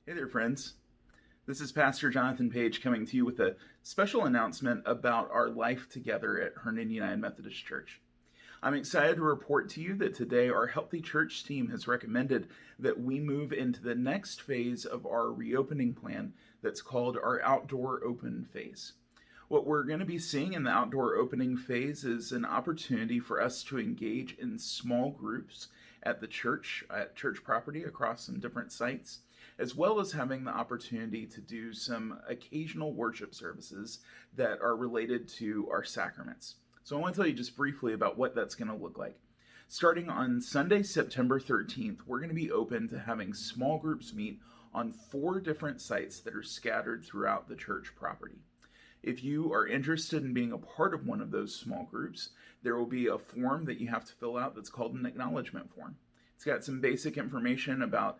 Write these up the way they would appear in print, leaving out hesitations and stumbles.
Hey there, friends. This is Pastor Jonathan Page coming to you with a special announcement about our life together at Herndon United Methodist Church. I'm excited to report to you that today our Healthy Church team has recommended that we move into the next phase of our reopening plan that's called our Outdoor Open phase. What we're going to be seeing in the outdoor opening phase is an opportunity for us to engage in small groups at church property across some different sites, as well as having the opportunity to do some occasional worship services that are related to our sacraments. So I want to tell you just briefly about what that's going to look like. Starting on Sunday, September 13th, we're going to be open to having small groups meet on 4 different sites that are scattered throughout the church property. If you are interested in being a part of one of those small groups, there will be a form that you have to fill out that's called an acknowledgement form. It's got some basic information about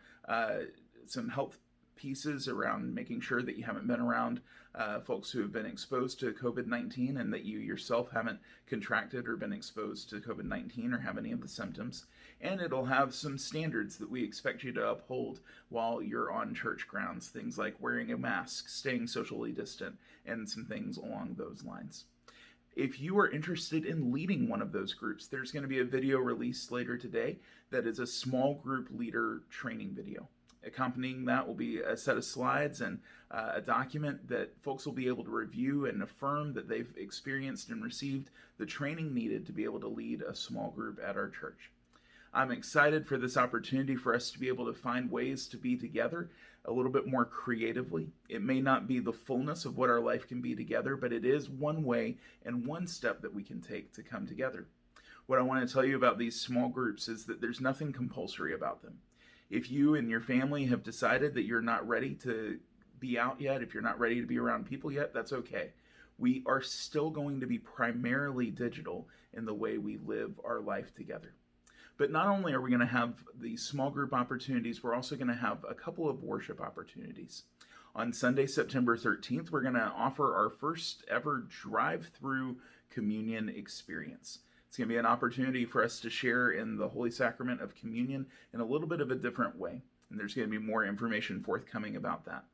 some health pieces around making sure that you haven't been around folks who have been exposed to COVID-19 and that you yourself haven't contracted or been exposed to COVID-19 or have any of the symptoms. And it'll have some standards that we expect you to uphold while you're on church grounds, things like wearing a mask, staying socially distant, and some things along those lines. If you are interested in leading one of those groups, there's going to be a video released later today that is a small group leader training video. Accompanying that will be a set of slides and a document that folks will be able to review and affirm that they've experienced and received the training needed to be able to lead a small group at our church. I'm excited for this opportunity for us to be able to find ways to be together a little bit more creatively. It may not be the fullness of what our life can be together, but it is one way and one step that we can take to come together. What I want to tell you about these small groups is that there's nothing compulsory about them. If you and your family have decided that you're not ready to be out yet, if you're not ready to be around people yet, that's okay. We are still going to be primarily digital in the way we live our life together. But not only are we going to have these small group opportunities, we're also going to have a couple of worship opportunities. On Sunday, September 13th, we're going to offer our first ever drive-through communion experience. It's going to be an opportunity for us to share in the Holy Sacrament of Communion in a little bit of a different way. And there's going to be more information forthcoming about that.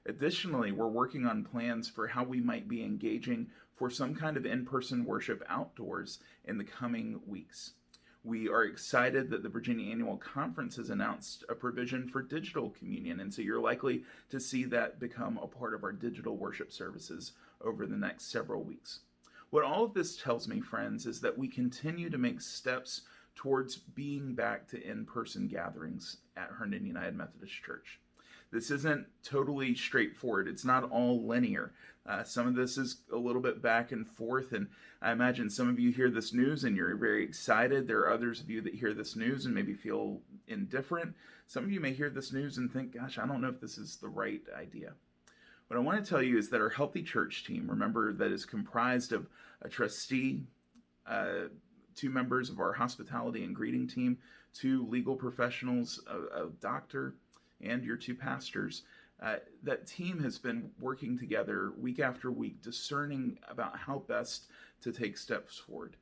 Additionally, we're working on plans for how we might be engaging for some kind of in-person worship outdoors in the coming weeks. We are excited that the Virginia Annual Conference has announced a provision for digital communion, and so you're likely to see that become a part of our digital worship services over the next several weeks. What all of this tells me, friends, is that we continue to make steps towards being back to in-person gatherings at Herndon United Methodist Church. This isn't totally straightforward. It's not all linear. Some of this is a little bit back and forth, and I imagine some of you hear this news and you're very excited. There are others of you that hear this news and maybe feel indifferent. Some of you may hear this news and think, gosh, I don't know if this is the right idea. What I want to tell you is that our Healthy Church team, remember, that is comprised of a trustee, 2 members of our hospitality and greeting team, 2 legal professionals, a doctor, and your 2 pastors. That team has been working together week after week, discerning about how best to take steps forward.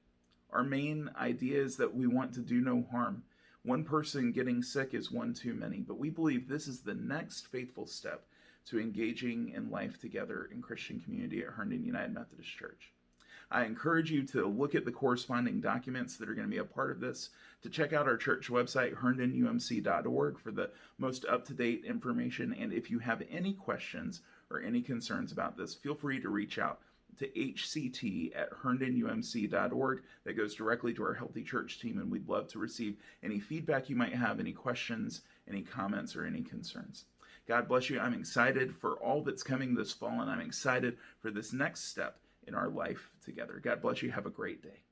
Our main idea is that we want to do no harm. One person getting sick is one too many, but we believe this is the next faithful step to engaging in life together in Christian community at Herndon United Methodist Church. I encourage you to look at the corresponding documents that are going to be a part of this, to check out our church website, herndonumc.org, for the most up-to-date information. And if you have any questions or any concerns about this, feel free to reach out to hct@herndonumc.org. That goes directly to our Healthy Church team, and we'd love to receive any feedback you might have, any questions, any comments, or any concerns. God bless you. I'm excited for all that's coming this fall, and I'm excited for this next step in our life together. God bless you. Have a great day.